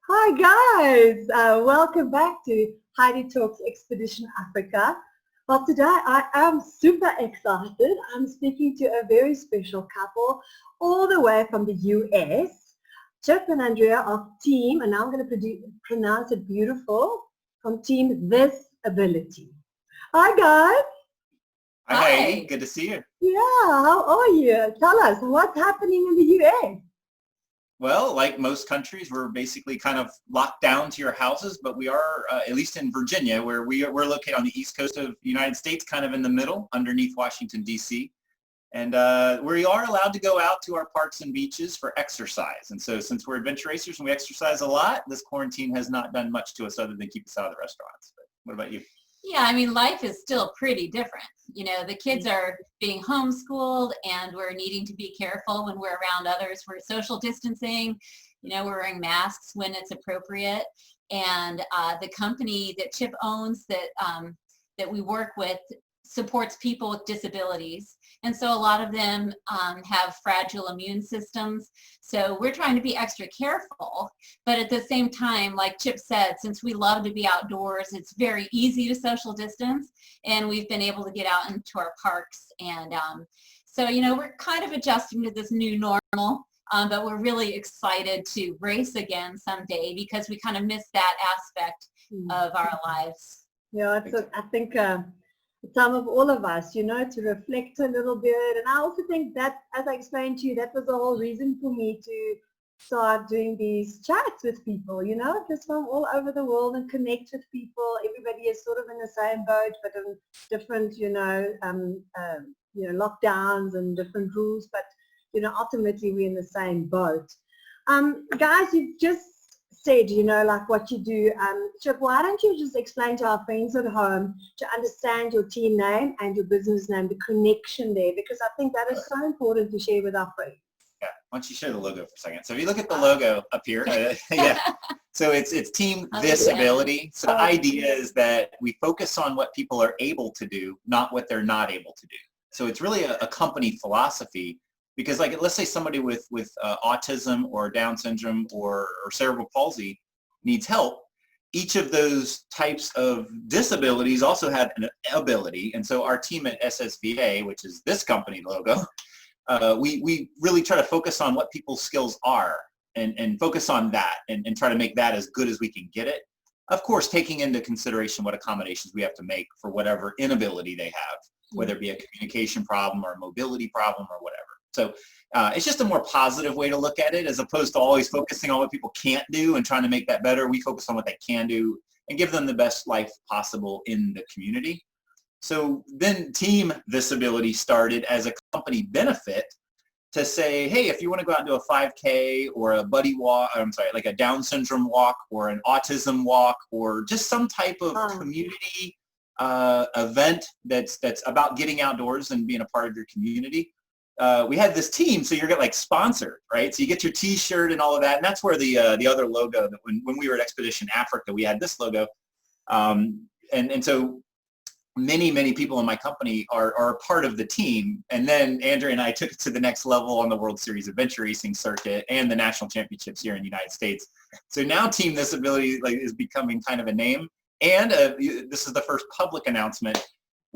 Hi guys, welcome back to Heidi Talks Expedition Africa. Well, today I am super excited. I'm speaking to a very special couple all the way from the US. Chip and Andrea of team, and now I'm going to pronounce it beautiful, from team Thisability. Hi guys. Hi, Heidi. Good to see you. Yeah, how are you? Tell us, what's happening in the US? Well, like most countries, we're basically kind of locked down to your houses, but we are, at least in Virginia, where we're located on the east coast of the United States, kind of in the middle, underneath Washington, D.C. And we are allowed to go out to our parks and beaches for exercise. And so since we're adventure racers and we exercise a lot, this quarantine has not done much to us other than keep us out of the restaurants. But what about you? Yeah, I mean, life is still pretty different. You know, the kids are being homeschooled and we're needing to be careful when we're around others. We're social distancing, you know, we're wearing masks when it's appropriate. And the company that Chip owns that we work with supports people with disabilities. And so a lot of them have fragile immune systems. So we're trying to be extra careful. But at the same time, like Chip said, since we love to be outdoors, it's very easy to social distance. And we've been able to get out into our parks. And so, you know, we're kind of adjusting to this new normal. But we're really excited to race again someday because we kind of miss that aspect of our lives. Yeah, I think some of all of us, you know, to reflect a little bit. And I also think that, as I explained to you, that was the whole reason for me to start doing these chats with people, you know, just from all over the world and connect with people. Everybody is sort of in the same boat, but in different, lockdowns and different rules. But, you know, ultimately we're in the same boat. Guys, you've just said, you know, like what you do. Chip, why don't you just explain to our friends at home to understand your team name and your business name, the connection there, because I think that is so important to share with our friends. Yeah, why don't you share the logo for a second? So if you look at the logo up here, yeah. So it's Team Thisability. So the idea is that we focus on what people are able to do, not what they're not able to do. So it's really a company philosophy. Because like, let's say somebody with autism or Down syndrome or cerebral palsy needs help, each of those types of disabilities also have an ability. And so our team at SSVA, which is this company logo, we really try to focus on what people's skills are and focus on that and try to make that as good as we can get it. Of course, taking into consideration what accommodations we have to make for whatever inability they have, whether it be a communication problem or a mobility problem or whatever. So it's just a more positive way to look at it as opposed to always focusing on what people can't do and trying to make that better. We focus on what they can do and give them the best life possible in the community. So then Team Thisability started as a company benefit to say, hey, if you want to go out and do a 5K or a buddy walk, like a Down syndrome walk or an autism walk or just some type of community event that's about getting outdoors and being a part of your community. We had this team, so you're like sponsored, right? So you get your T-shirt and all of that, and that's where the other logo that when we were at Expedition Africa, we had this logo, and so many people in my company are a part of the team. And then Andrea and I took it to the next level on the World Series Adventure Racing circuit and the national championships here in the United States. So now Team Thisability is becoming kind of a name, and this is the first public announcement.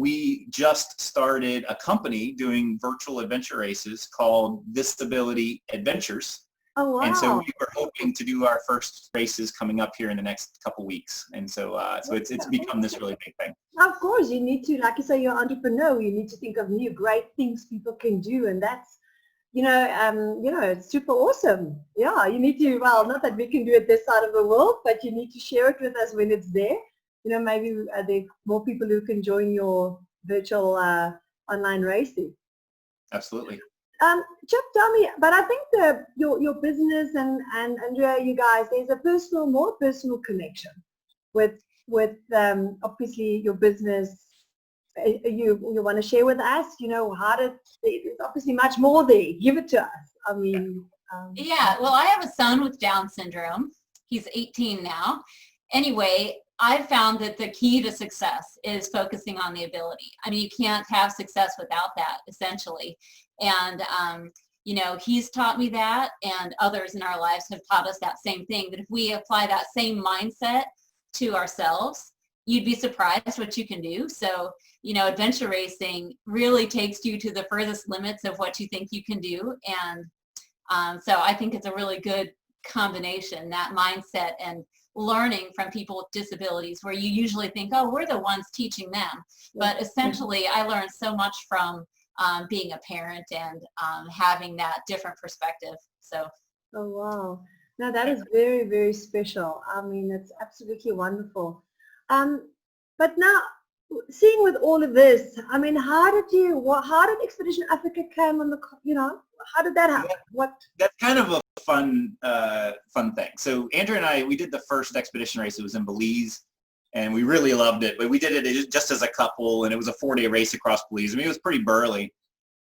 We just started a company doing virtual adventure races called Thisability Adventures. Oh, wow. And so we were hoping to do our first races coming up here in the next couple weeks. And so it's become this really big thing. Of course, you need to, like you say, you're an entrepreneur. You need to think of new great things people can do, and that's, it's super awesome. Yeah, you need to. Well, not that we can do it this side of the world, but you need to share it with us when it's there. You know, maybe there are more people who can join your virtual online racing. Absolutely. Chip, tell me, but I think your business and Andrea, you guys, there's a more personal connection with obviously your business. You want to share with us, you know, there's obviously much more there. Give it to us. I mean. Yeah, well, I have a son with Down syndrome. He's 18 now. Anyway, I've found that the key to success is focusing on the ability. I mean, you can't have success without that, essentially. And, he's taught me that, and others in our lives have taught us that same thing, that if we apply that same mindset to ourselves, you'd be surprised what you can do. So, adventure racing really takes you to the furthest limits of what you think you can do. And so I think it's a really good combination, that mindset and learning from people with disabilities, where you usually think, oh, we're the ones teaching them. But essentially, I learned so much from being a parent and having that different perspective. So. Oh, wow. Now that is very, very special. I mean, it's absolutely wonderful. But now, seeing with all of this, I mean, how did Expedition Africa come on the, how did that happen? That's kind of a fun thing. So Andrea and I, we did the first expedition race. It was in Belize, and we really loved it. But we did it just as a couple, and it was a 4-day race across Belize. I mean, it was pretty burly.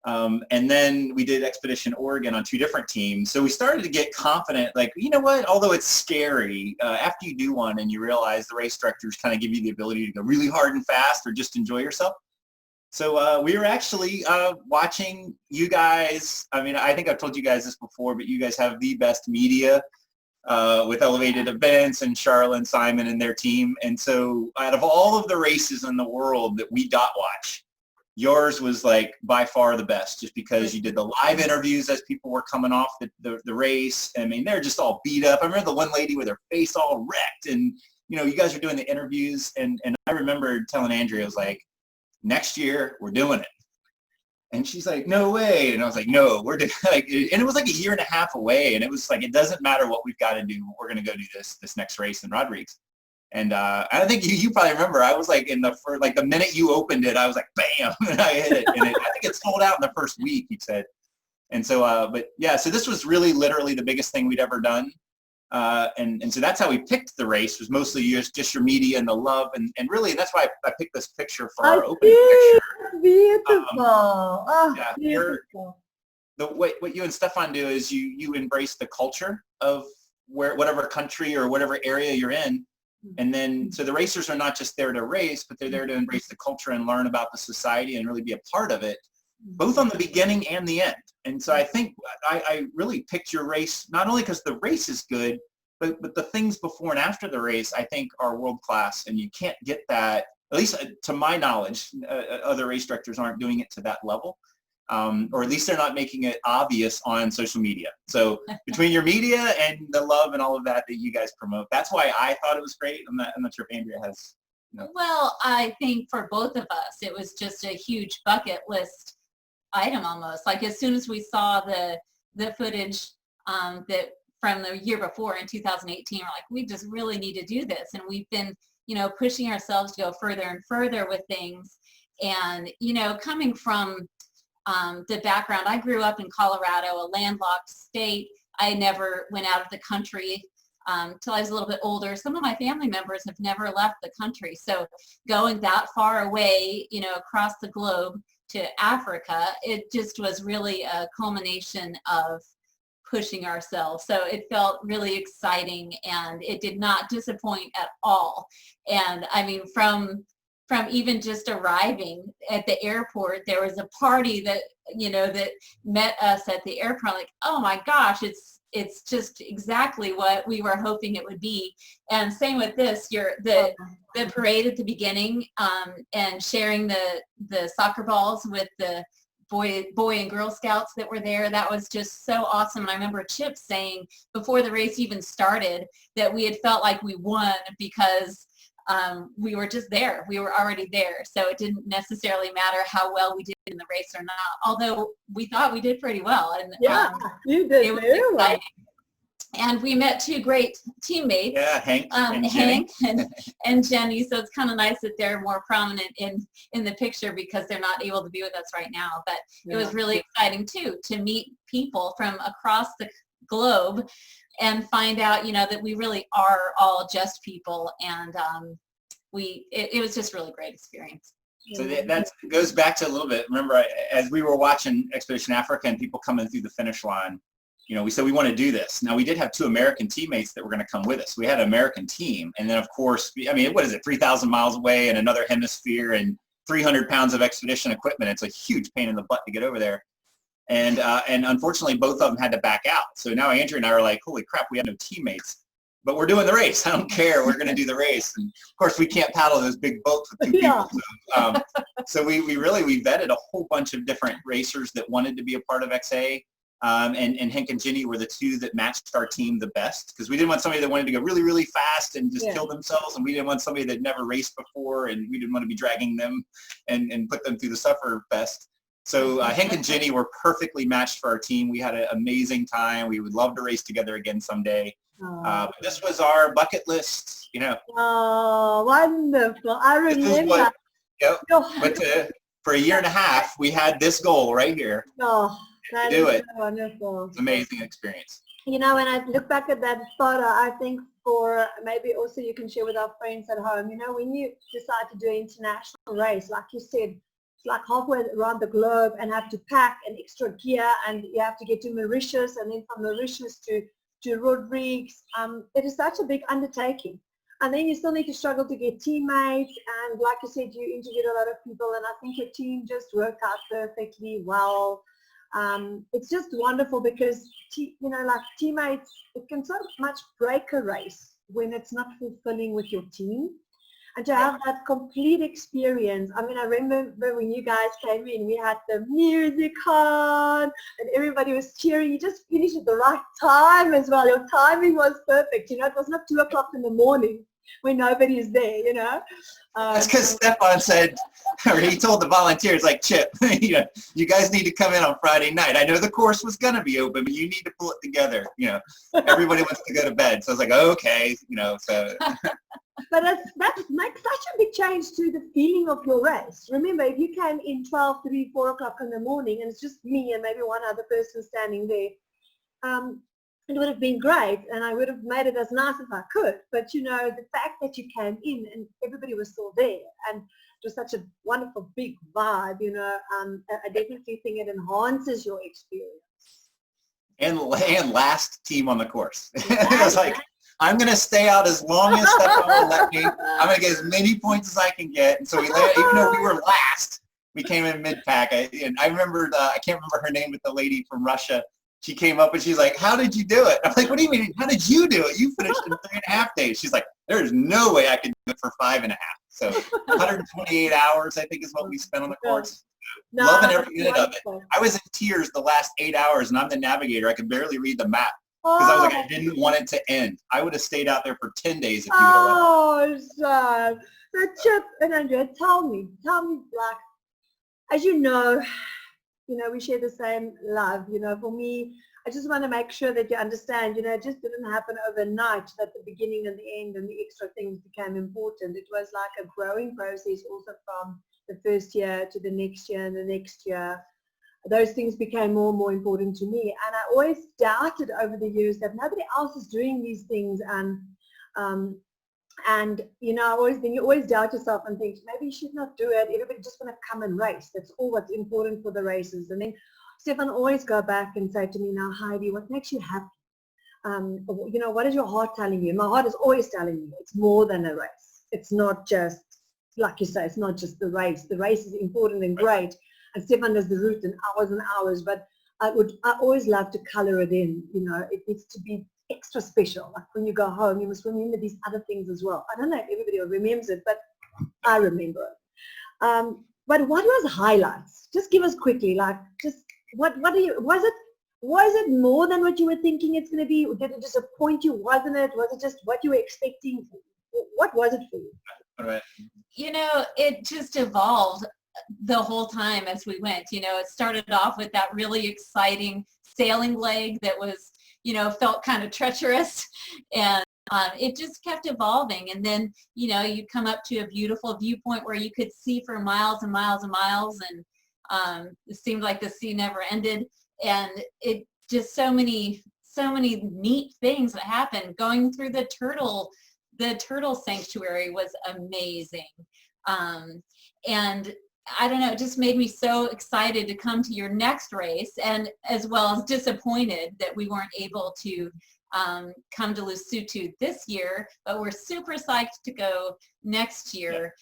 And then we did Expedition Oregon on 2 different teams. So we started to get confident, like, you know what, although it's scary, after you do one and you realize the race directors kind of give you the ability to go really hard and fast or just enjoy yourself. So we were actually watching you guys. I mean, I think I've told you guys this before, but you guys have the best media with Elevated Events and Charlotte and Simon and their team. And so out of all of the races in the world that we watch, yours was like by far the best, just because you did the live interviews as people were coming off the race. I mean, they're just all beat up. I remember the one lady with her face all wrecked, and you guys are doing the interviews, and I remember telling Andrea, I was like, next year we're doing it. And she's like, no way. And I was like, no, we're doing and it was like 1.5 years away, and it was like, it doesn't matter what we've got to do, we're going to go do this next race in Rodigues. And I think you probably remember, I was like the minute you opened it, I was like, bam, and I hit it. And I think it sold out in the first week, he said. And so, but yeah, so this was really literally the biggest thing we'd ever done. And so that's how we picked the race, was mostly just your media and the love. And really, that's why I picked this picture for our opening picture. Beautiful. Yeah, beautiful. What you and Stefan do is you embrace the culture of whatever country or whatever area you're in. And then, so the racers are not just there to race, but they're there to embrace the culture and learn about the society and really be a part of it, both on the beginning and the end. And so I think I really picked your race, not only because the race is good, but the things before and after the race, I think, are world-class. And you can't get that, at least to my knowledge, other race directors aren't doing it to that level. Or at least they're not making it obvious on social media. So between your media and the love and all of that you guys promote, that's why I thought it was great. I'm not sure if Andrea has. Well, I think for both of us, it was just a huge bucket list item almost. Like as soon as we saw the footage that from the year before in 2018, we're like, we just really need to do this. And we've been, pushing ourselves to go further and further with things. And, coming from the background, I grew up in Colorado, a landlocked state. I never went out of the country till I was a little bit older. Some of my family members have never left the country. So going that far away, across the globe to Africa, it just was really a culmination of pushing ourselves. So it felt really exciting, and it did not disappoint at all. And I mean, from even just arriving at the airport, there was a party that met us at the airport. Like, oh my gosh, it's just exactly what we were hoping it would be. And same with this, the parade at the beginning, and sharing the soccer balls with the boy and Girl Scouts that were there. That was just so awesome. And I remember Chip saying before the race even started that we had felt like we won because we were just there. We were already there. So it didn't necessarily matter how well we did in the race or not, although we thought we did pretty well. And yeah, you did it was very well. exciting. And we met 2 great teammates, Hank and Jenny. So it's kind of nice that they're more prominent in the picture because they're not able to be with us right now. But it was really exciting too to meet people from across the globe and find out, that we really are all just people. And it was just really great experience. So that goes back to a little bit. Remember, as we were watching Expedition Africa and people coming through the finish line, we said we want to do this. Now, we did have 2 American teammates that were going to come with us. We had an American team. And then, of course, what is it, 3,000 miles away in another hemisphere and 300 pounds of expedition equipment. It's a huge pain in the butt to get over there. And unfortunately, both of them had to back out. So now Andrea and I are like, holy crap, we have no teammates. But we're doing the race. I don't care. We're going to do the race. And of course, we can't paddle those big boats with two people. So we vetted a whole bunch of different racers that wanted to be a part of XA. And Hank and Jenny were the two that matched our team the best, because we didn't want somebody that wanted to go really, really fast and just kill themselves. And we didn't want somebody that never raced before, and we didn't want to be dragging them and put them through the suffer fest. So Hank and Jenny were perfectly matched for our team. We had an amazing time. We would love to race together again someday. But this was our bucket list, you know. Oh, wonderful. I remember. But for a year and a half, we had this goal right here. Oh, that do is it. so wonderful. It's an amazing experience. You know, when I look back at that photo, I think for maybe also you can share with our friends at home, you know, when you decide to do an international race, like you said, it's like halfway around the globe and have to pack an extra gear, and you have to get to Mauritius, and then from Mauritius to Rodigues. It is such a big undertaking. And then you still need to struggle to get teammates, and like you said, you interviewed a lot of people, and I think your team just worked out perfectly well. It's just wonderful because, you know, like teammates, it can so much break a race when it's not fulfilling with your team. And to have that complete experience, I mean, I remember when you guys came in, we had the music on and everybody was cheering. You just finished at the right time as well. Your timing was perfect. You know, it was not 2 o'clock in the morning when nobody is there, you know. That's because Stefan said, or he told the volunteers, like, Chip, you guys need to come in on Friday night. I know the course was going to be open, but you need to pull it together. You know, everybody wants to go to bed. So I was like, okay, you know, so. But that makes such a big change to the feeling of your race. Remember, if you came in 12, 3, 4 o'clock in the morning and it's just me and maybe one other person standing there, it would have been great and I would have made it as nice as I could. But, you know, the fact that you came in and everybody was still there and it was such a wonderful big vibe, you know, I definitely think it enhances your experience. And last team on the course. It was like, I'm going to stay out as long as Stefan will let me. I'm going to get as many points as I can get. And so even though we were last, we came in mid-pack. And I remember, I can't remember her name, but the lady from Russia, she came up and she's like, how did you do it? I'm like, what do you mean? How did you do it? You finished in 3.5 days. She's like, there's no way I could do it for 5.5. So 128 hours, I think, is what we spent on the course. No, loving every minute of it. I was in tears the last 8 hours, and I'm the navigator. I could barely read the map. Because I was like, I didn't want it to end. I would have stayed out there for 10 days if you would have let me. So Chip and Andrea, tell me, like, as you know, we share the same love. You know, for me, I just want to make sure that you understand, you know, it just didn't happen overnight that the beginning and the end and the extra things became important. It was like a growing process also from the first year to the next year and the next year. Those things became more and more important to me, and I always doubted over the years that nobody else is doing these things, and you know, you always doubt yourself and think maybe you should not do it. Everybody just want to come and race. That's all what's important for the races. And then Stefan always go back and say to me, now Heidi, what makes you happy? You know, what is your heart telling you? My heart is always telling me it's more than a race. It's not just, like you say, it's not just the race. The race is important and great. And Stefan does the route in hours and hours, but I always love to color it in. You know, it needs to be extra special. Like when you go home, you must remember these other things as well. I don't know if everybody remembers it, but I remember it. But what was highlights? Just give us quickly, like, just what do you, was it more than what you were thinking it's going to be? Did it disappoint you? Wasn't it? Was it just what you were expecting? What was it for you? You know, it just evolved the whole time as we went. You know, it started off with that really exciting sailing leg that was, you know, felt kind of treacherous, and it just kept evolving. And then, you know, you'd come up to a beautiful viewpoint where you could see for miles and miles and miles, and it seemed like the sea never ended. And it just so many neat things that happened. Going through the turtle sanctuary was amazing. And I don't know, it just made me so excited to come to your next race, and as well as disappointed that we weren't able to come to Lesotho this year, but we're super psyched to go next year.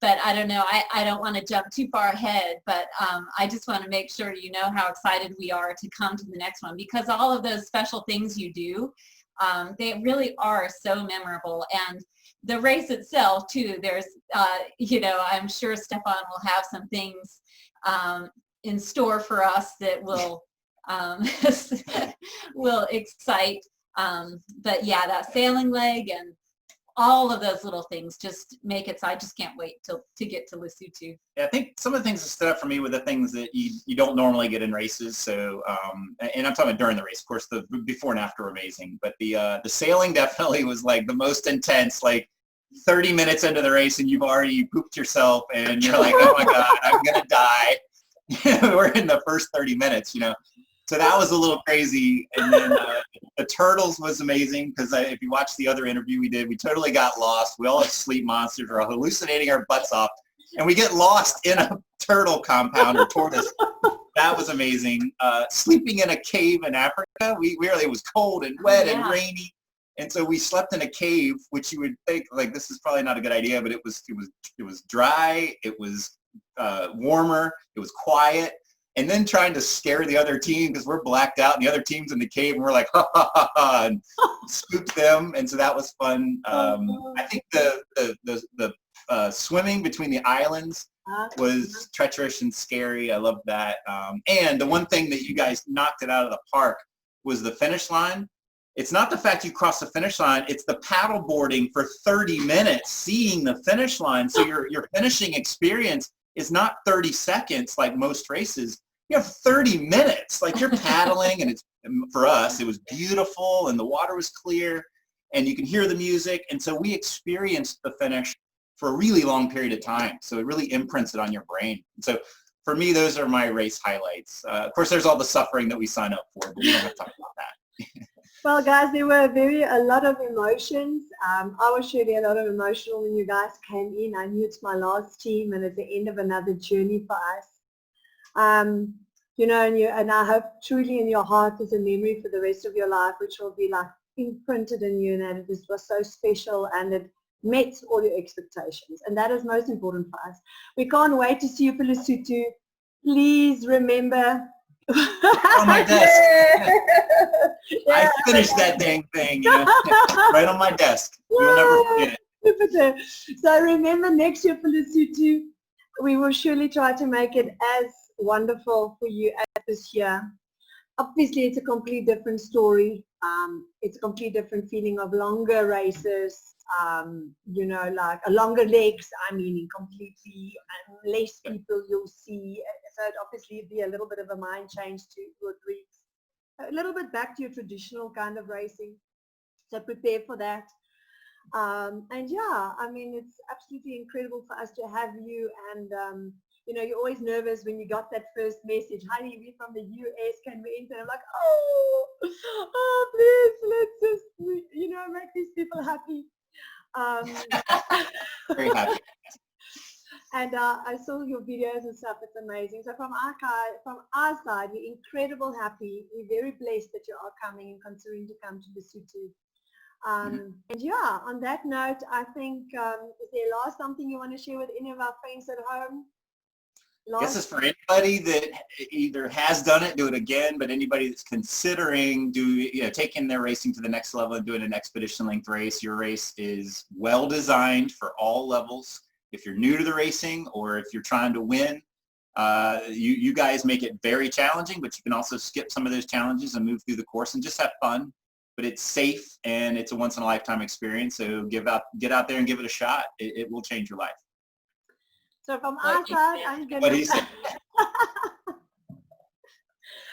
but I don't know, I don't want to jump too far ahead, but I just want to make sure you know how excited we are to come to the next one, because all of those special things you do, they really are so memorable. And the race itself too, there's, I'm sure Stefan will have some things in store for us that will will excite. But yeah, that sailing leg and all of those little things just make it so I just can't wait to get to Lesotho. Yeah, I think some of the things that stood out for me were the things that you don't normally get in races. So, and I'm talking about during the race, of course, the before and after were amazing, but the sailing definitely was like the most intense, like 30 minutes into the race and you've already pooped yourself and you're like, oh my God, I'm going to die. We're in the first 30 minutes, So that was a little crazy. And then the turtles was amazing because if you watch the other interview we did, we totally got lost. We all have sleep monsters. We're hallucinating our butts off. And we get lost in a turtle compound or tortoise. That was amazing. Sleeping in a cave in Africa, it was cold and wet and rainy. And so we slept in a cave, which you would think like this is probably not a good idea, but it was dry, it was warmer, it was quiet. And then trying to scare the other team because we're blacked out and the other team's in the cave and we're like, ha, ha, ha, ha, and scoop them. And so that was fun. I think the swimming between the islands was treacherous and scary. I loved that. And the one thing that you guys knocked it out of the park was the finish line. It's not the fact you cross the finish line, it's the paddle boarding for 30 minutes, seeing the finish line. So your finishing experience is not 30 seconds like most races. You have 30 minutes, like you're paddling, and for us, it was beautiful and the water was clear and you can hear the music. And so we experienced the finish for a really long period of time. So it really imprints it on your brain. And so for me, those are my race highlights. Of course, there's all the suffering that we sign up for, but we don't have to talk about that. Well, guys, there were a lot of emotions. I was surely a lot of emotional when you guys came in. I knew it's my last team and at the end of another journey for us. And I hope truly in your heart is a memory for the rest of your life, which will be like imprinted in you, and that it was so special and it met all your expectations. And that is most important for us. We can't wait to see you for Lesotho. Please remember. On my desk. I finished that dang thing, right on my desk. We'll never forget it. So remember, next year for Lesotho, we will surely try to make it as wonderful for you as this year. Obviously, it's a completely different story. It's a completely different feeling of longer races, like a longer legs, completely, and less people you'll see. So it obviously be a little bit of a mind change to Rodigues. A little bit back to your traditional kind of racing. So prepare for that. It's absolutely incredible for us to have you. And, you're always nervous when you got that first message. Heidi, we're from the US, can we enter? I'm like, please, let's just, make these people happy. Very happy. And I saw your videos and stuff. It's amazing. So from our side, we're incredible happy. We're very blessed that you are coming and considering to come to Lesotho. On that note, I think, is there last something you want to share with any of our friends at home? This is for anybody that either has done it, do it again, but anybody that's considering taking their racing to the next level and doing an expedition length race. Your race is well designed for all levels. If you're new to the racing or if you're trying to win, you guys make it very challenging, but you can also skip some of those challenges and move through the course and just have fun. But it's safe and it's a once in a lifetime experience. So get out there and give it a shot. It will change your life. So from our side, I'm going to...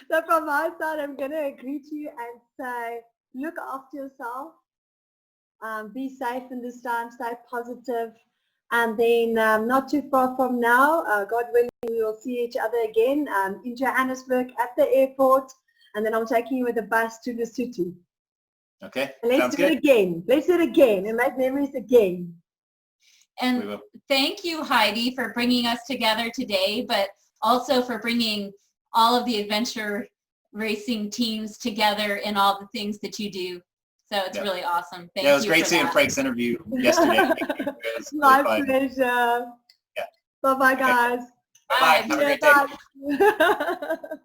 So from my side, I'm going to agree to you and say, look after yourself. Be safe in this time. Stay positive. And then not too far from now, God willing, we will see each other again in Johannesburg at the airport. And then I'm taking you with a bus to Lesotho. Okay. Let's do it again. Let's do it again and make memories again. And thank you, Heidi, for bringing us together today, but also for bringing all of the adventure racing teams together in all the things that you do. So it's really awesome. Thank you. It was great seeing Frank's interview yesterday. My pleasure. Bye-bye, guys. Bye. Have a great day. Bye.